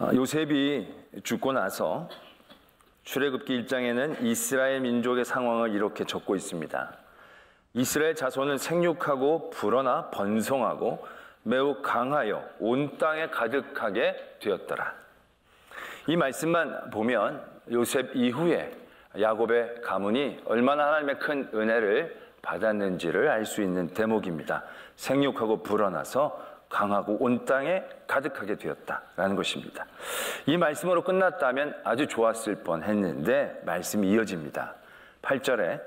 요셉이 죽고 나서 출애굽기 1장에는 이스라엘 민족의 상황을 이렇게 적고 있습니다. 이스라엘 자손은 생육하고 불어나 번성하고 매우 강하여 온 땅에 가득하게 되었더라. 이 말씀만 보면 요셉 이후에 야곱의 가문이 얼마나 하나님의 큰 은혜를 받았는지를 알 수 있는 대목입니다. 생육하고 불어나서 강하고 온 땅에 가득하게 되었다라는 것입니다. 이 말씀으로 끝났다면 아주 좋았을 뻔했는데 말씀이 이어집니다. 8절에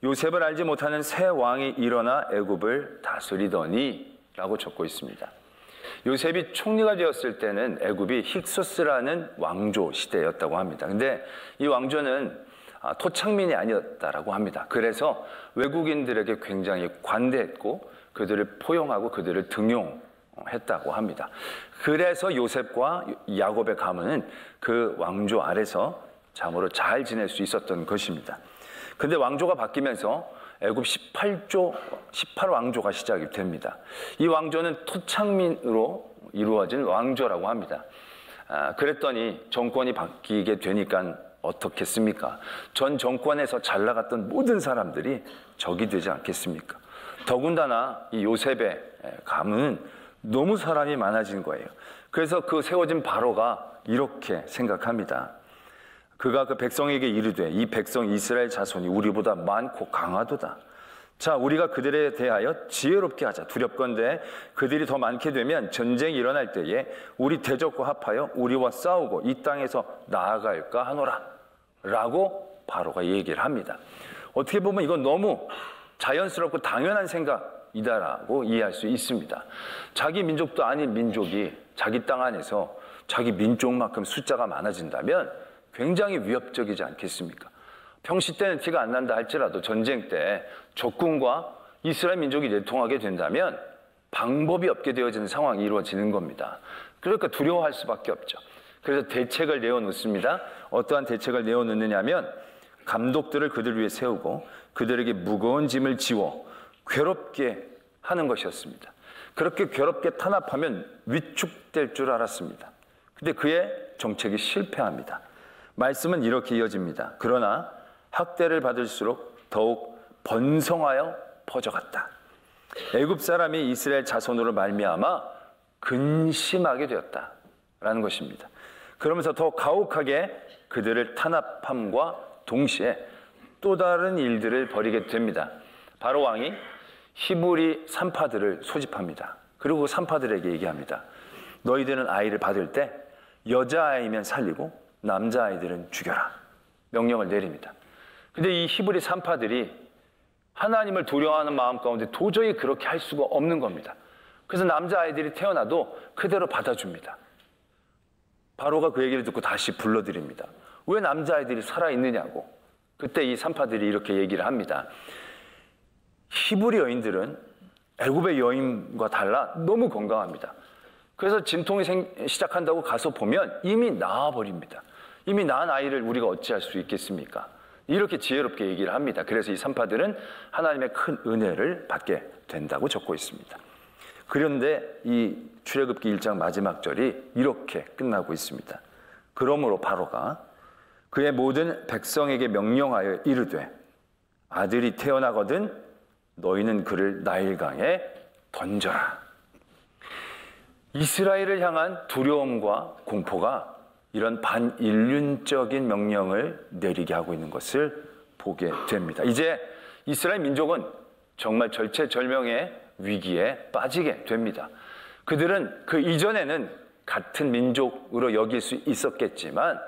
요셉을 알지 못하는 새 왕이 일어나 애굽을 다스리더니 라고 적고 있습니다. 요셉이 총리가 되었을 때는 애굽이 힉소스라는 왕조 시대였다고 합니다. 근데 이 왕조는 토착민이 아니었다라고 합니다. 그래서 외국인들에게 굉장히 관대했고 그들을 포용하고 그들을 등용했다고 합니다. 그래서 요셉과 야곱의 가문은 그 왕조 아래서 참으로 잘 지낼 수 있었던 것입니다. 근데 왕조가 바뀌면서 애굽 18왕조가 시작이 됩니다. 이 왕조는 토착민으로 이루어진 왕조라고 합니다. 그랬더니 정권이 바뀌게 되니까 어떻겠습니까? 전 정권에서 잘 나갔던 모든 사람들이 적이 되지 않겠습니까? 더군다나 이 요셉의 가문은 너무 사람이 많아진 거예요. 그래서 그 세워진 바로가 이렇게 생각합니다. 그가 그 백성에게 이르되 이 백성 이스라엘 자손이 우리보다 많고 강하도다. 자, 우리가 그들에 대하여 지혜롭게 하자. 두렵건대 그들이 더 많게 되면 전쟁이 일어날 때에 우리 대적과 합하여 우리와 싸우고 이 땅에서 나아갈까 하노라 라고 바로가 얘기를 합니다. 어떻게 보면 이건 너무 자연스럽고 당연한 생각이다라고 이해할 수 있습니다. 자기 민족도 아닌 민족이 자기 땅 안에서 자기 민족만큼 숫자가 많아진다면 굉장히 위협적이지 않겠습니까? 평시 때는 티가 안 난다 할지라도 전쟁 때 적군과 이스라엘 민족이 내통하게 된다면 방법이 없게 되어지는 상황이 이루어지는 겁니다. 그러니까 두려워할 수밖에 없죠. 그래서 대책을 내어놓습니다. 어떠한 대책을 내어놓느냐면 감독들을 그들 위해 세우고 그들에게 무거운 짐을 지워 괴롭게 하는 것이었습니다. 그렇게 괴롭게 탄압하면 위축될 줄 알았습니다. 근데 그의 정책이 실패합니다. 말씀은 이렇게 이어집니다. 그러나 학대를 받을수록 더욱 번성하여 퍼져갔다. 애굽 사람이 이스라엘 자손으로 말미암아 근심하게 되었다라는 것입니다. 그러면서 더 가혹하게 그들을 탄압함과 동시에 또 다른 일들을 벌이게 됩니다. 바로 왕이 히브리 산파들을 소집합니다. 그리고 산파들에게 얘기합니다. 너희들은 아이를 받을 때 여자아이면 살리고 남자아이들은 죽여라. 명령을 내립니다. 근데 이 히브리 산파들이 하나님을 두려워하는 마음 가운데 도저히 그렇게 할 수가 없는 겁니다. 그래서 남자아이들이 태어나도 그대로 받아줍니다. 바로가 그 얘기를 듣고 다시 불러드립니다. 왜 남자아이들이 살아있느냐고. 그때 이 산파들이 이렇게 얘기를 합니다. 히브리 여인들은 애굽의 여인과 달라 너무 건강합니다. 그래서 진통이 시작한다고 가서 보면 이미 나아버립니다. 이미 낳은 아이를 우리가 어찌할 수 있겠습니까? 이렇게 지혜롭게 얘기를 합니다. 그래서 이 산파들은 하나님의 큰 은혜를 받게 된다고 적고 있습니다. 그런데 이 출애굽기 1장 마지막 절이 이렇게 끝나고 있습니다. 그러므로 바로가 그의 모든 백성에게 명령하여 이르되 아들이 태어나거든 너희는 그를 나일강에 던져라. 이스라엘을 향한 두려움과 공포가 이런 반인륜적인 명령을 내리게 하고 있는 것을 보게 됩니다. 이제 이스라엘 민족은 정말 절체절명의 위기에 빠지게 됩니다. 그들은 그 이전에는 같은 민족으로 여길 수 있었겠지만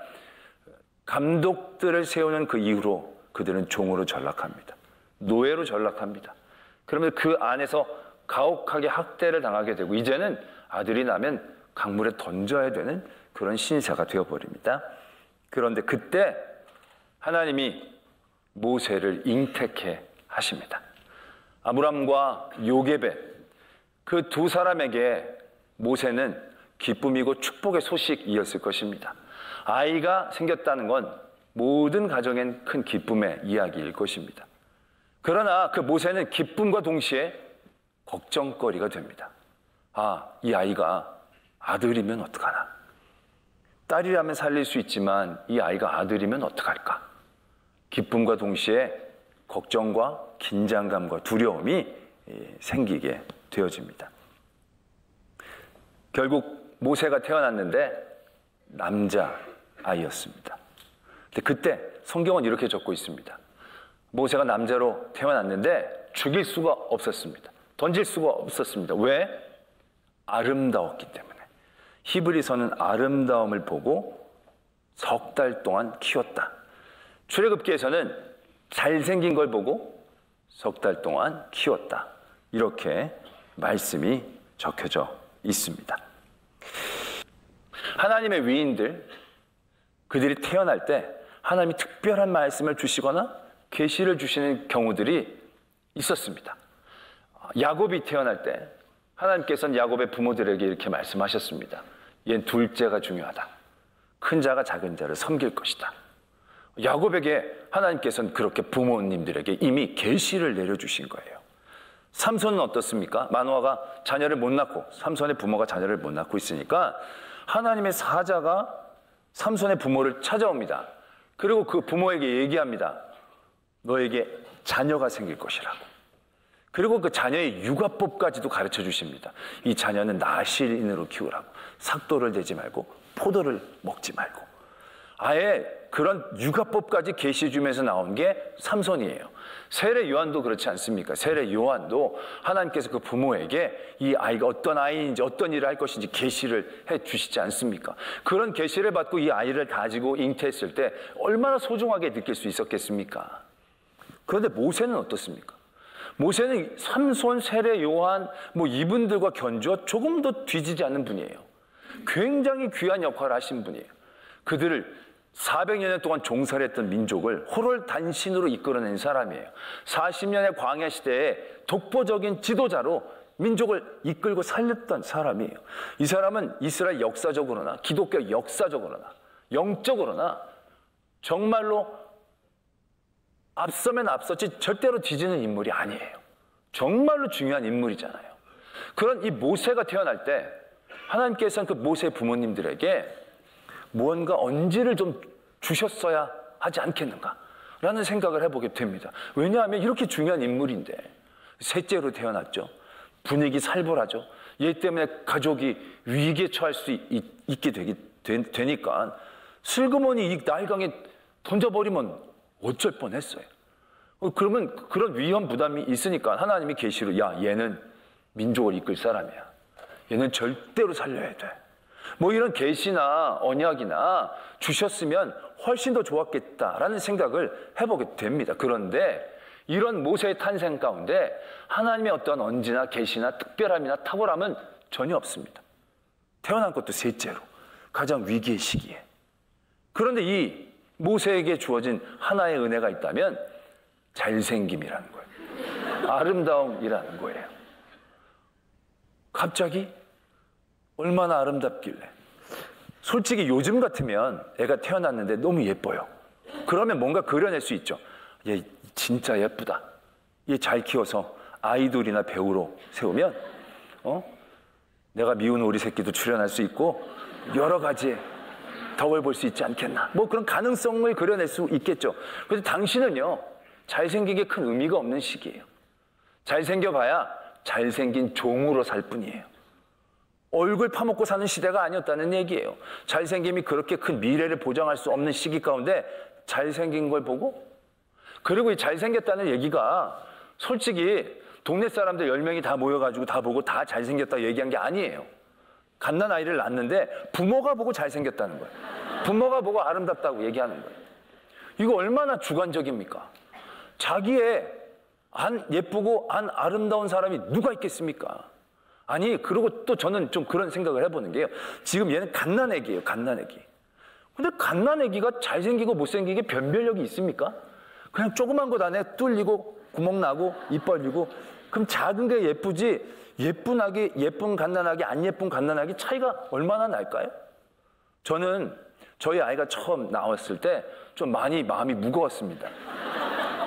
감독들을 세우는 그 이후로 그들은 종으로 전락합니다. 노예로 전락합니다. 그러면 그 안에서 가혹하게 학대를 당하게 되고 이제는 아들이 나면 강물에 던져야 되는 그런 신세가 되어버립니다. 그런데 그때 하나님이 모세를 잉태케 하십니다. 아므람과 요게벳 그 두 사람에게 모세는 기쁨이고 축복의 소식이었을 것입니다. 아이가 생겼다는 건 모든 가정엔 큰 기쁨의 이야기일 것입니다. 그러나 그 모세는 기쁨과 동시에 걱정거리가 됩니다. 아, 이 아이가 아들이면 어떡하나? 딸이라면 살릴 수 있지만 이 아이가 아들이면 어떡할까? 기쁨과 동시에 걱정과 긴장감과 두려움이 생기게 되어집니다. 결국 모세가 태어났는데 남자아이였습니다. 근데 그때 성경은 이렇게 적고 있습니다. 모세가 남자로 태어났는데 죽일 수가 없었습니다. 던질 수가 없었습니다. 왜? 아름다웠기 때문에. 히브리서는 아름다움을 보고 석 달 동안 키웠다. 출애굽기에서는 잘생긴 걸 보고 석 달 동안 키웠다. 이렇게 말씀이 적혀져 있습니다. 하나님의 위인들, 그들이 태어날 때 하나님이 특별한 말씀을 주시거나 계시를 주시는 경우들이 있었습니다. 야곱이 태어날 때 하나님께서는 야곱의 부모들에게 이렇게 말씀하셨습니다. 얘는 둘째가 중요하다. 큰 자가 작은 자를 섬길 것이다. 야곱에게 하나님께서는 그렇게 부모님들에게 이미 계시를 내려주신 거예요. 삼손은 어떻습니까? 마노아가 자녀를 못 낳고, 삼손의 부모가 자녀를 못 낳고 있으니까 하나님의 사자가 삼손의 부모를 찾아옵니다. 그리고 그 부모에게 얘기합니다. 너에게 자녀가 생길 것이라고. 그리고 그 자녀의 육아법까지도 가르쳐 주십니다. 이 자녀는 나실인으로 키우라고. 삭도를 대지 말고 포도를 먹지 말고. 아예 그런 육아법까지 계시 주면서 나온 게 삼손이에요. 세례 요한도 그렇지 않습니까? 세례 요한도 하나님께서 그 부모에게 이 아이가 어떤 아이인지 어떤 일을 할 것인지 계시를 해 주시지 않습니까? 그런 계시를 받고 이 아이를 가지고 잉태했을 때 얼마나 소중하게 느낄 수 있었겠습니까? 그런데 모세는 어떻습니까? 모세는 삼손, 세례 요한 이분들과 견주어 조금 더 뒤지지 않는 분이에요. 굉장히 귀한 역할을 하신 분이에요. 그들을 400년 동안 종살이 했던 민족을 호롤단신으로 이끌어낸 사람이에요. 40년의 광야 시대에 독보적인 지도자로 민족을 이끌고 살렸던 사람이에요. 이 사람은 이스라엘 역사적으로나 기독교 역사적으로나 영적으로나 정말로 앞서면 앞섰지 절대로 뒤지는 인물이 아니에요. 정말로 중요한 인물이잖아요. 그런 이 모세가 태어날 때 하나님께서는 그 모세 부모님들에게 무언가 언지를 좀 주셨어야 하지 않겠는가 라는 생각을 해보게 됩니다. 왜냐하면 이렇게 중요한 인물인데 셋째로 태어났죠. 분위기 살벌하죠. 얘 때문에 가족이 위기에 처할 수 있게 되니까 슬그머니 이 나일강에 던져버리면 어쩔 뻔했어요. 그러면 그런 위험 부담이 있으니까 하나님이 계시로 얘는 민족을 이끌 사람이야. 얘는 절대로 살려야 돼. 이런 계시나 언약이나 주셨으면 훨씬 더 좋았겠다라는 생각을 해보게 됩니다. 그런데 이런 모세의 탄생 가운데 하나님의 어떤 언지나 계시나 특별함이나 탁월함은 전혀 없습니다. 태어난 것도 셋째로 가장 위기의 시기에. 그런데 이 모세에게 주어진 하나의 은혜가 있다면 잘생김이라는 거예요. 아름다움이라는 거예요. 갑자기 얼마나 아름답길래. 솔직히 요즘 같으면 애가 태어났는데 너무 예뻐요. 그러면 뭔가 그려낼 수 있죠. 얘 진짜 예쁘다. 얘 잘 키워서 아이돌이나 배우로 세우면 내가 미운 오리 새끼도 출연할 수 있고 여러 가지 덕을 볼 수 있지 않겠나. 그런 가능성을 그려낼 수 있겠죠. 그런데 당신은요, 잘생기게 큰 의미가 없는 시기예요. 잘생겨봐야 잘생긴 종으로 살 뿐이에요. 얼굴 파먹고 사는 시대가 아니었다는 얘기예요. 잘생김이 그렇게 큰 미래를 보장할 수 없는 시기 가운데 잘생긴 걸 보고, 그리고 이 잘생겼다는 얘기가 솔직히 동네 사람들 10명이 다 모여가지고 다 보고 다 잘생겼다고 얘기한 게 아니에요. 갓난아이를 낳았는데 부모가 보고 잘생겼다는 거예요. 부모가 보고 아름답다고 얘기하는 거예요. 이거 얼마나 주관적입니까? 자기의 안 예쁘고 안 아름다운 사람이 누가 있겠습니까? 아니, 그리고 또 저는 좀 그런 생각을 해보는 게요. 지금 얘는 갓난애기예요, 갓난애기. 근데 갓난애기가 잘생기고 못생기게 변별력이 있습니까? 그냥 조그만 것 안에 뚫리고 구멍 나고 입 벌리고, 그럼 작은 게 예쁘지 예쁜 아기, 예쁜 갓난아기, 안 예쁜 갓난아기 차이가 얼마나 날까요? 저는 저희 아이가 처음 나왔을 때 좀 많이 마음이 무거웠습니다.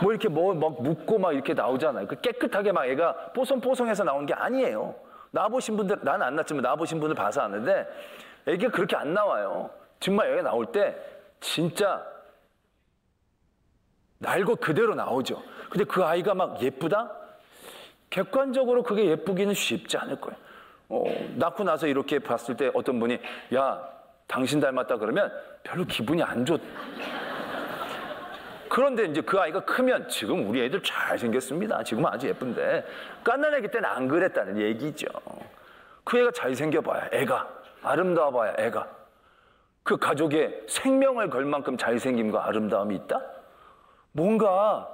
이렇게 막 묻고 막 이렇게 나오잖아요. 깨끗하게 막 애가 뽀송뽀송해서 나오는 게 아니에요. 나와보신 분들, 나는 안 낳았지만 나와보신 분들 봐서 아는데 애기가 그렇게 안 나와요. 정말 애가 나올 때 진짜 날 것 그대로 나오죠. 근데 그 아이가 막 예쁘다? 객관적으로 그게 예쁘기는 쉽지 않을 거예요. 낳고 나서 이렇게 봤을 때 어떤 분이 야, 당신 닮았다 그러면 별로 기분이 안 좋. 그런데 이제 그 아이가 크면 지금 우리 애들 잘생겼습니다. 지금은 아주 예쁜데 갓난 애기 때는 안 그랬다는 얘기죠. 그 애가 잘생겨봐야 애가 아름다워봐야 애가 그 가족의 생명을 걸 만큼 잘생김과 아름다움이 있다? 뭔가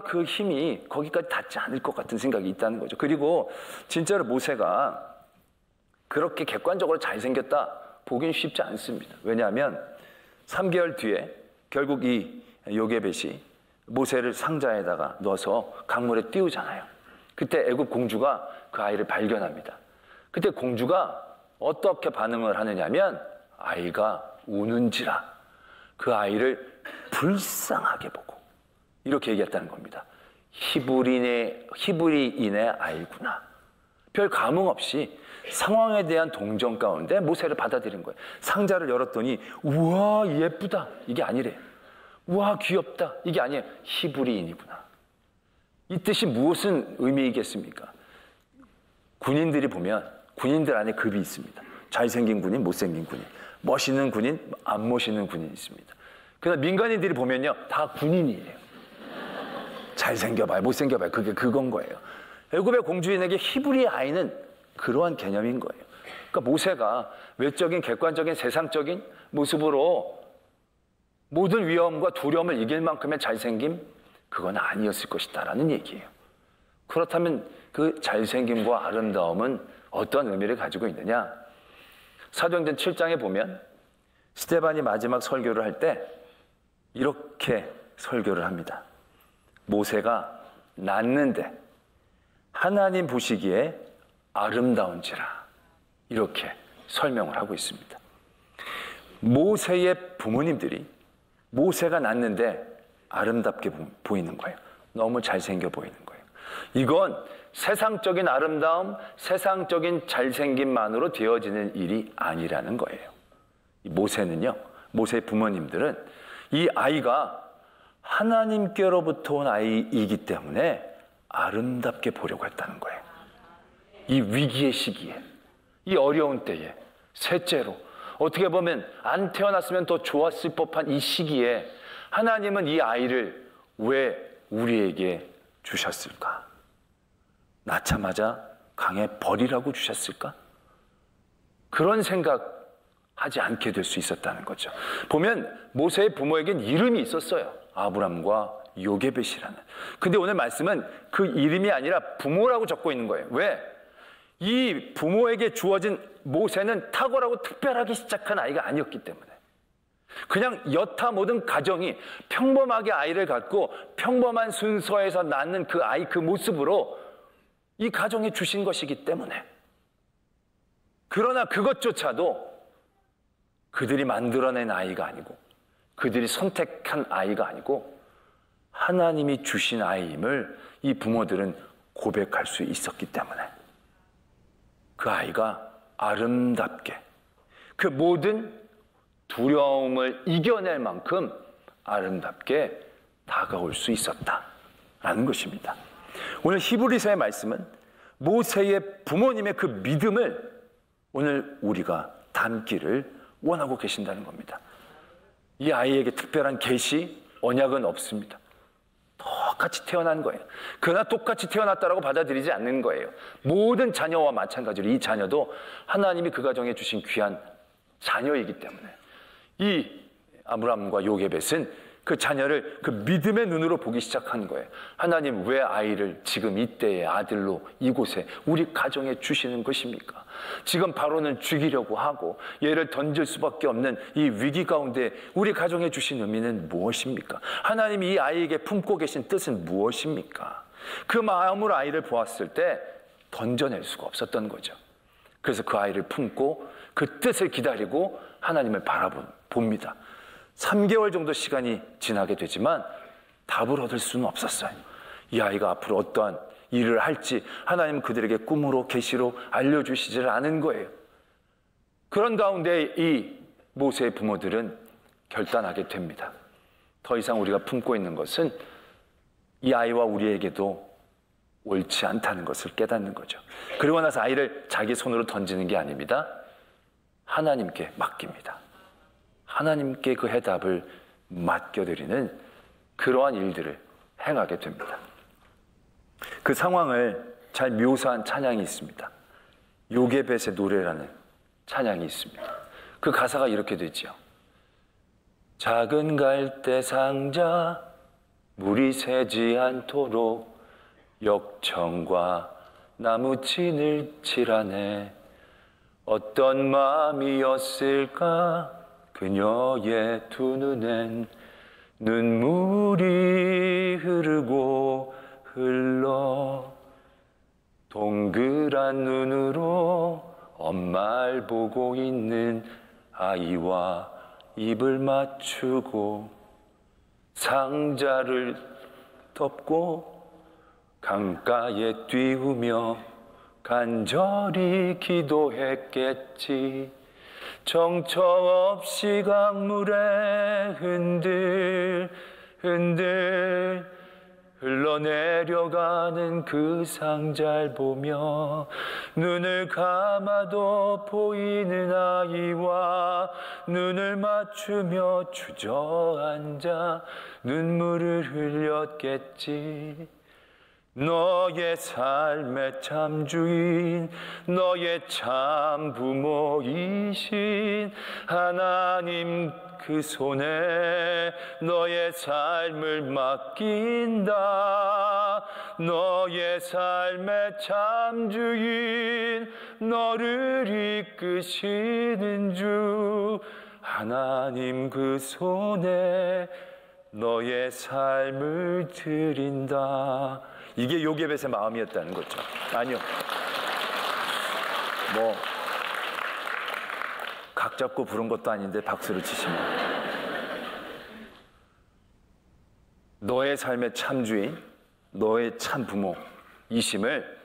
그 힘이 거기까지 닿지 않을 것 같은 생각이 있다는 거죠. 그리고 진짜로 모세가 그렇게 객관적으로 잘생겼다 보긴 쉽지 않습니다. 왜냐하면 3개월 뒤에 결국 이 요게벳이 모세를 상자에다가 넣어서 강물에 띄우잖아요. 그때 애굽 공주가 그 아이를 발견합니다. 그때 공주가 어떻게 반응을 하느냐면 아이가 우는지라 그 아이를 불쌍하게 보고 이렇게 얘기했다는 겁니다. 히브리인의 아이구나. 별 감흥 없이 상황에 대한 동정 가운데 모세를 받아들인 거예요. 상자를 열었더니 우와 예쁘다 이게 아니래. 우와 귀엽다 이게 아니에요. 히브리인이구나. 이 뜻이 무슨 의미이겠습니까? 군인들이 보면 군인들 안에 급이 있습니다. 잘생긴 군인, 못생긴 군인, 멋있는 군인, 안 멋있는 군인이 있습니다. 그래서 민간인들이 보면요 다 군인이에요. 잘생겨봐요, 못생겨봐요. 그게 그건 거예요. 애굽의 공주인에게 히브리 아이는 그러한 개념인 거예요. 그러니까 모세가 외적인, 객관적인, 세상적인 모습으로 모든 위험과 두려움을 이길 만큼의 잘생김, 그건 아니었을 것이다라는 얘기예요. 그렇다면 그 잘생김과 아름다움은 어떤 의미를 가지고 있느냐? 사도행전 7장에 보면 스데반이 마지막 설교를 할 때 이렇게 설교를 합니다. 모세가 낳는데 하나님 보시기에 아름다운지라 이렇게 설명을 하고 있습니다. 모세의 부모님들이 모세가 낳는데 아름답게 보이는 거예요. 너무 잘생겨 보이는 거예요. 이건 세상적인 아름다움, 세상적인 잘생김만으로 되어지는 일이 아니라는 거예요. 모세는요, 모세의 부모님들은 이 아이가 하나님께로부터 온 아이이기 때문에 아름답게 보려고 했다는 거예요. 이 위기의 시기에, 이 어려운 때에, 셋째로 어떻게 보면 안 태어났으면 더 좋았을 법한 이 시기에 하나님은 이 아이를 왜 우리에게 주셨을까? 낳자마자 강에 버리라고 주셨을까? 그런 생각하지 않게 될 수 있었다는 거죠. 보면 모세의 부모에겐 이름이 있었어요. 아브람과 요게벳이라는. 근데 오늘 말씀은 그 이름이 아니라 부모라고 적고 있는 거예요. 왜? 이 부모에게 주어진 모세는 탁월하고 특별하게 시작한 아이가 아니었기 때문에 그냥 여타 모든 가정이 평범하게 아이를 갖고 평범한 순서에서 낳는 그 아이 그 모습으로 이 가정에 주신 것이기 때문에 그러나 그것조차도 그들이 만들어낸 아이가 아니고 그들이 선택한 아이가 아니고 하나님이 주신 아이임을 이 부모들은 고백할 수 있었기 때문에 그 아이가 아름답게 그 모든 두려움을 이겨낼 만큼 아름답게 다가올 수 있었다라는 것입니다. 오늘 히브리서의 말씀은 모세의 부모님의 그 믿음을 오늘 우리가 담기를 원하고 계신다는 겁니다. 이 아이에게 특별한 계시, 언약은 없습니다. 똑같이 태어난 거예요. 그러나 똑같이 태어났다라고 받아들이지 않는 거예요. 모든 자녀와 마찬가지로 이 자녀도 하나님이 그 가정에 주신 귀한 자녀이기 때문에 이 아브람과 요게벳은 그 자녀를 그 믿음의 눈으로 보기 시작한 거예요. 하나님 왜 아이를 지금 이때의 아들로 이곳에 우리 가정에 주시는 것입니까? 지금 바로는 죽이려고 하고 얘를 던질 수밖에 없는 이 위기 가운데 우리 가정에 주신 의미는 무엇입니까? 하나님이 이 아이에게 품고 계신 뜻은 무엇입니까? 그 마음으로 아이를 보았을 때 던져낼 수가 없었던 거죠. 그래서 그 아이를 품고 그 뜻을 기다리고 하나님을 바라봅니다. 3개월 정도 시간이 지나게 되지만 답을 얻을 수는 없었어요. 이 아이가 앞으로 어떠한 일을 할지 하나님은 그들에게 꿈으로 계시로 알려주시질 않은 거예요. 그런 가운데 이 모세의 부모들은 결단하게 됩니다. 더 이상 우리가 품고 있는 것은 이 아이와 우리에게도 옳지 않다는 것을 깨닫는 거죠. 그리고 나서 아이를 자기 손으로 던지는 게 아닙니다. 하나님께 맡깁니다. 하나님께 그 해답을 맡겨드리는 그러한 일들을 행하게 됩니다. 그 상황을 잘 묘사한 찬양이 있습니다. 요게벳의 노래라는 찬양이 있습니다. 그 가사가 이렇게 되지요. 작은 갈대 상자 물이 새지 않도록 역청과 나무 진을 칠하네. 어떤 마음이었을까 그녀의 두 눈엔 눈물이 흐르고 흘러. 동그란 눈으로 엄마를 보고 있는 아이와 입을 맞추고 상자를 덮고 강가에 띄우며 간절히 기도했겠지. 정처 없이 강물에 흔들흔들 흘러내려가는 그 상자를 보며 눈을 감아도 보이는 아이와 눈을 맞추며 주저앉아 눈물을 흘렸겠지. 너의 삶의 참 주인, 너의 참 부모이신 하나님 그 손에 너의 삶을 맡긴다. 너의 삶의 참 주인, 너를 이끄시는 주 하나님 그 손에 너의 삶을 드린다. 이게 요게벳의 마음이었다는 거죠. 아니요, 각 잡고 부른 것도 아닌데 박수를 치시면 너의 삶의 참주인, 너의 참 부모이심을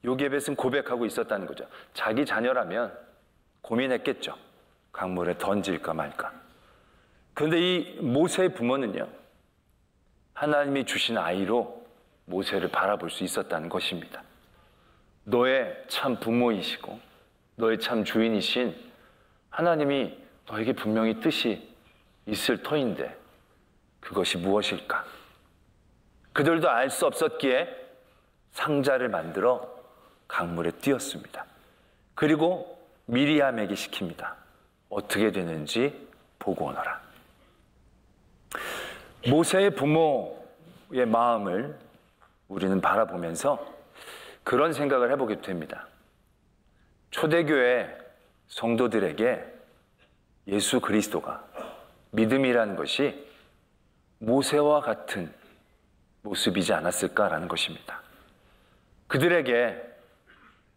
요게벳은 고백하고 있었다는 거죠. 자기 자녀라면 고민했겠죠. 강물에 던질까 말까. 그런데 이 모세의 부모는요, 하나님이 주신 아이로 모세를 바라볼 수 있었다는 것입니다. 너의 참 부모이시고 너의 참 주인이신 하나님이 너에게 분명히 뜻이 있을 터인데 그것이 무엇일까? 그들도 알 수 없었기에 상자를 만들어 강물에 띄었습니다. 그리고 미리암에게 시킵니다. 어떻게 되는지 보고 오너라. 모세의 부모의 마음을 우리는 바라보면서 그런 생각을 해보게 됩니다. 초대교회 성도들에게 예수 그리스도가, 믿음이라는 것이 모세와 같은 모습이지 않았을까라는 것입니다. 그들에게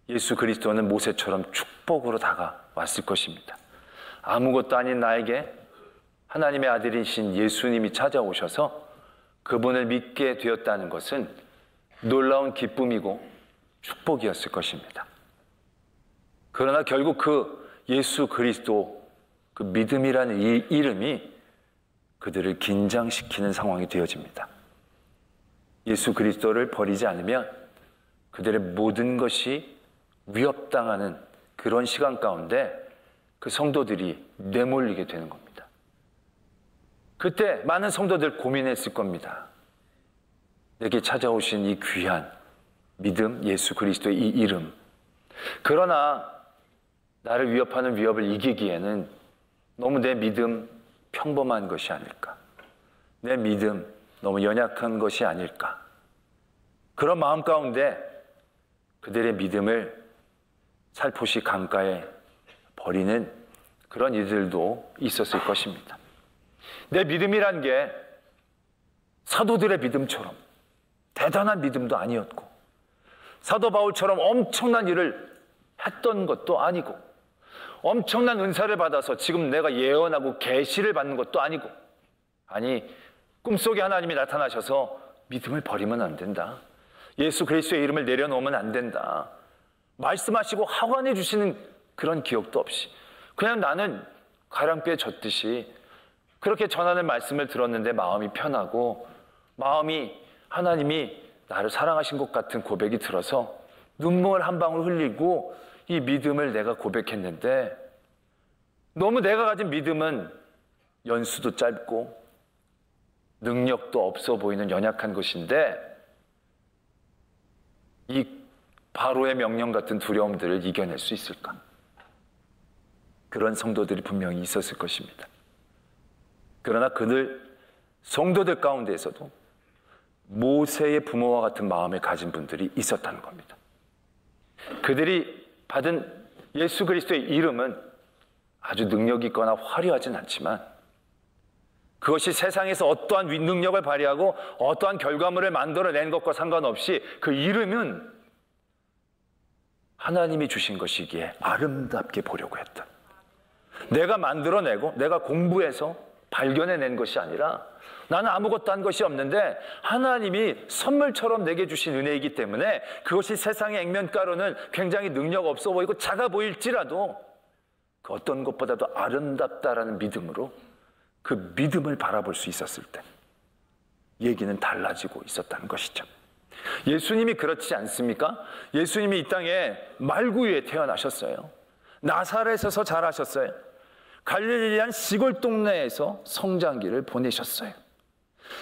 예수 그리스도는 모세처럼 축복으로 다가왔을 것입니다. 아무것도 아닌 나에게 하나님의 아들이신 예수님이 찾아오셔서 그분을 믿게 되었다는 것은 놀라운 기쁨이고 축복이었을 것입니다. 그러나 결국 그 예수 그리스도, 그 믿음이라는 이 이름이 그들을 긴장시키는 상황이 되어집니다. 예수 그리스도를 버리지 않으면 그들의 모든 것이 위협당하는 그런 시간 가운데 그 성도들이 내몰리게 되는 겁니다. 그때 많은 성도들 고민했을 겁니다. 내게 찾아오신 이 귀한 믿음, 예수 그리스도의 이 이름. 그러나 나를 위협하는 위협을 이기기에는 너무 내 믿음 평범한 것이 아닐까? 내 믿음 너무 연약한 것이 아닐까? 그런 마음 가운데 그들의 믿음을 살포시 강가에 버리는 그런 이들도 있었을 것입니다. 내 믿음이란 게 사도들의 믿음처럼 대단한 믿음도 아니었고, 사도 바울처럼 엄청난 일을 했던 것도 아니고, 엄청난 은사를 받아서 지금 내가 예언하고 계시를 받는 것도 아니고, 아니 꿈속에 하나님이 나타나셔서 믿음을 버리면 안 된다, 예수 그리스도의 이름을 내려놓으면 안 된다 말씀하시고 하관해 주시는 그런 기억도 없이 그냥 나는 가랑비에 젖듯이 그렇게 전하는 말씀을 들었는데 마음이 편하고 마음이 하나님이 나를 사랑하신 것 같은 고백이 들어서 눈물 한 방울 흘리고 이 믿음을 내가 고백했는데 너무 내가 가진 믿음은 연수도 짧고 능력도 없어 보이는 연약한 것인데 이 바로의 명령 같은 두려움들을 이겨낼 수 있을까? 그런 성도들이 분명히 있었을 것입니다. 그러나 그들 성도들 가운데에서도 모세의 부모와 같은 마음을 가진 분들이 있었다는 겁니다. 그들이 받은 예수 그리스도의 이름은 아주 능력 있거나 화려하진 않지만 그것이 세상에서 어떠한 능력을 발휘하고 어떠한 결과물을 만들어낸 것과 상관없이 그 이름은 하나님이 주신 것이기에 아름답게 보려고 했다. 내가 만들어내고 내가 공부해서 발견해낸 것이 아니라 나는 아무것도 한 것이 없는데 하나님이 선물처럼 내게 주신 은혜이기 때문에 그것이 세상의 액면가로는 굉장히 능력 없어 보이고 작아 보일지라도 그 어떤 것보다도 아름답다라는 믿음으로 그 믿음을 바라볼 수 있었을 때 얘기는 달라지고 있었다는 것이죠. 예수님이 그렇지 않습니까? 예수님이 이 땅에 말구유에 태어나셨어요. 나사렛에서 자라셨어요. 갈릴리한 시골 동네에서 성장기를 보내셨어요.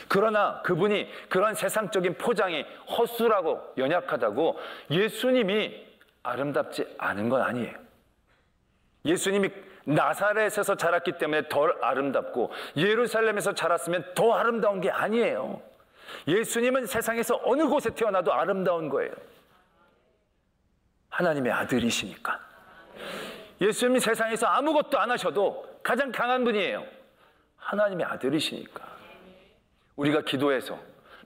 그러나 그분이 그런 세상적인 포장이 허술하고 연약하다고 예수님이 아름답지 않은 건 아니에요. 예수님이 나사렛에서 자랐기 때문에 덜 아름답고 예루살렘에서 자랐으면 더 아름다운 게 아니에요. 예수님은 세상에서 어느 곳에 태어나도 아름다운 거예요. 하나님의 아들이시니까. 예수님이 세상에서 아무것도 안 하셔도 가장 강한 분이에요. 하나님의 아들이시니까. 우리가 기도해서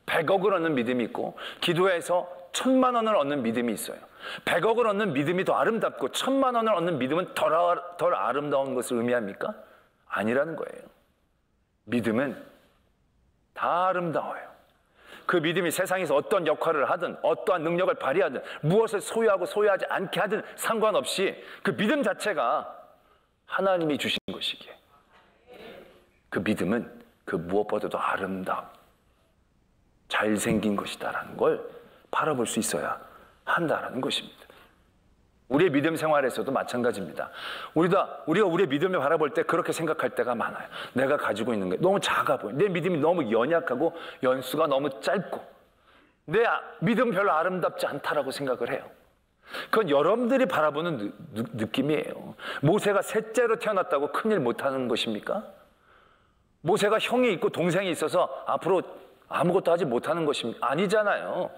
100억을 얻는 믿음이 있고 기도해서 1000만 원을 얻는 믿음이 있어요. 100억을 얻는 믿음이 더 아름답고 1000만 원을 얻는 믿음은 덜 아름다운 것을 의미합니까? 아니라는 거예요. 믿음은 다 아름다워요. 그 믿음이 세상에서 어떤 역할을 하든 어떠한 능력을 발휘하든 무엇을 소유하고 소유하지 않게 하든 상관없이 그 믿음 자체가 하나님이 주신 것이기에 그 믿음은 그 무엇보다도 아름다움, 잘생긴 것이다라는 걸 바라볼 수 있어야 한다라는 것입니다. 우리의 믿음 생활에서도 마찬가지입니다. 우리가 우리의 믿음을 바라볼 때 그렇게 생각할 때가 많아요. 내가 가지고 있는 게 너무 작아 보여. 내 믿음이 너무 연약하고 연수가 너무 짧고 내 믿음 별로 아름답지 않다라고 생각을 해요. 그건 여러분들이 바라보는 느낌이에요. 모세가 셋째로 태어났다고 큰일 못하는 것입니까? 모세가 형이 있고 동생이 있어서 앞으로 아무것도 하지 못하는 것입니까? 아니잖아요.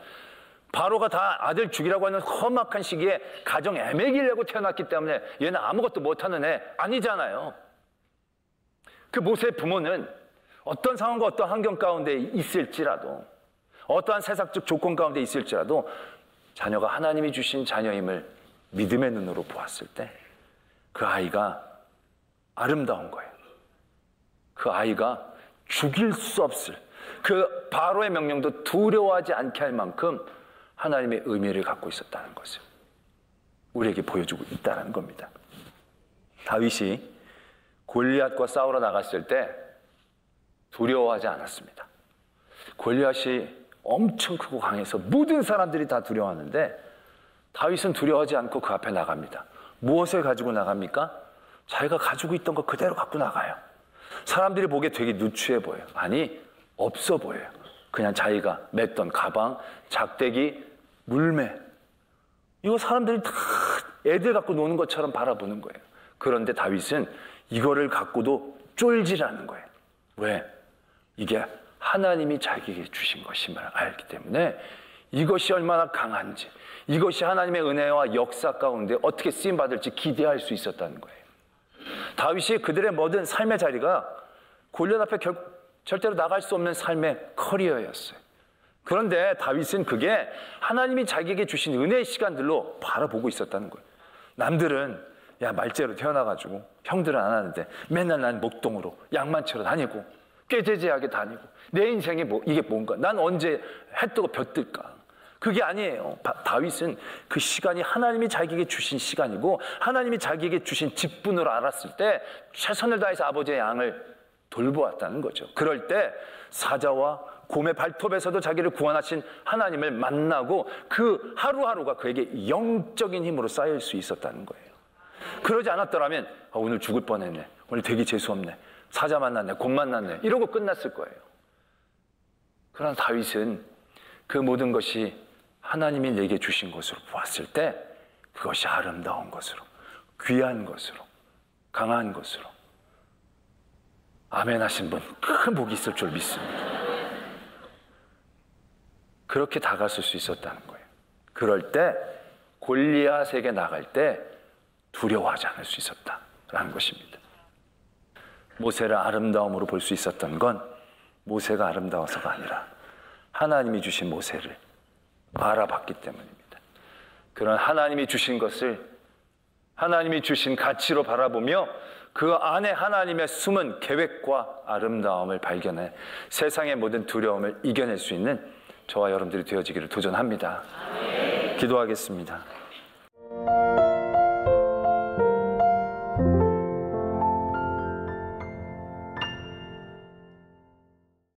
바로가 다 아들 죽이라고 하는 험악한 시기에 가정 애매기를 내고 태어났기 때문에 얘는 아무것도 못하는 애 아니잖아요. 그 모세의 부모는 어떤 상황과 어떤 환경 가운데 있을지라도 어떠한 세상적 조건 가운데 있을지라도 자녀가 하나님이 주신 자녀임을 믿음의 눈으로 보았을 때 그 아이가 아름다운 거예요. 그 아이가 죽일 수 없을 그 바로의 명령도 두려워하지 않게 할 만큼 하나님의 의미를 갖고 있었다는 것을 우리에게 보여주고 있다는 겁니다. 다윗이 골리앗과 싸우러 나갔을 때 두려워하지 않았습니다. 골리앗이 엄청 크고 강해서 모든 사람들이 다 두려워하는데 다윗은 두려워하지 않고 그 앞에 나갑니다. 무엇을 가지고 나갑니까? 자기가 가지고 있던 거 그대로 갖고 나가요. 사람들이 보기에 되게 누추해 보여요. 아니, 없어 보여요. 그냥 자기가 맸던 가방, 작대기, 물매, 이거 사람들이 다 애들 갖고 노는 것처럼 바라보는 거예요. 그런데 다윗은 이거를 갖고도 쫄질 않는 거예요. 왜? 이게 하나님이 자기에게 주신 것임을 알기 때문에 이것이 얼마나 강한지, 이것이 하나님의 은혜와 역사 가운데 어떻게 쓰임받을지 기대할 수 있었다는 거예요. 다윗이 그들의 모든 삶의 자리가 골리앗 앞에 절대로 나갈 수 없는 삶의 커리어였어요. 그런데 다윗은 그게 하나님이 자기에게 주신 은혜의 시간들로 바라보고 있었다는 거예요. 남들은 야 말째로 태어나가지고 형들은 안 하는데 맨날 난 목동으로 양만 채로 다니고 꾀죄죄하게 다니고 내 인생이 이게 뭔가 난 언제 해 뜨고 볕 뜰까. 그게 아니에요. 다윗은 그 시간이 하나님이 자기에게 주신 시간이고 하나님이 자기에게 주신 직분으로 알았을 때 최선을 다해서 아버지의 양을 돌보았다는 거죠. 그럴 때 사자와 곰의 발톱에서도 자기를 구원하신 하나님을 만나고 그 하루하루가 그에게 영적인 힘으로 쌓일 수 있었다는 거예요. 그러지 않았더라면 오늘 죽을 뻔했네, 오늘 되게 재수없네, 사자 만났네, 곰 만났네, 이러고 끝났을 거예요. 그러나 다윗은 그 모든 것이 하나님이 내게 주신 것으로 보았을 때 그것이 아름다운 것으로, 귀한 것으로, 강한 것으로, 아멘 하신 분 큰 복이 있을 줄 믿습니다. 그렇게 다가설 수 있었다는 거예요. 그럴 때 골리앗에게 나갈 때 두려워하지 않을 수 있었다라는 것입니다. 모세를 아름다움으로 볼 수 있었던 건 모세가 아름다워서가 아니라 하나님이 주신 모세를 바라봤기 때문입니다. 그런 하나님이 주신 것을 하나님이 주신 가치로 바라보며 그 안에 하나님의 숨은 계획과 아름다움을 발견해 세상의 모든 두려움을 이겨낼 수 있는 저와 여러분들이 되어지기를 도전합니다. 기도하겠습니다.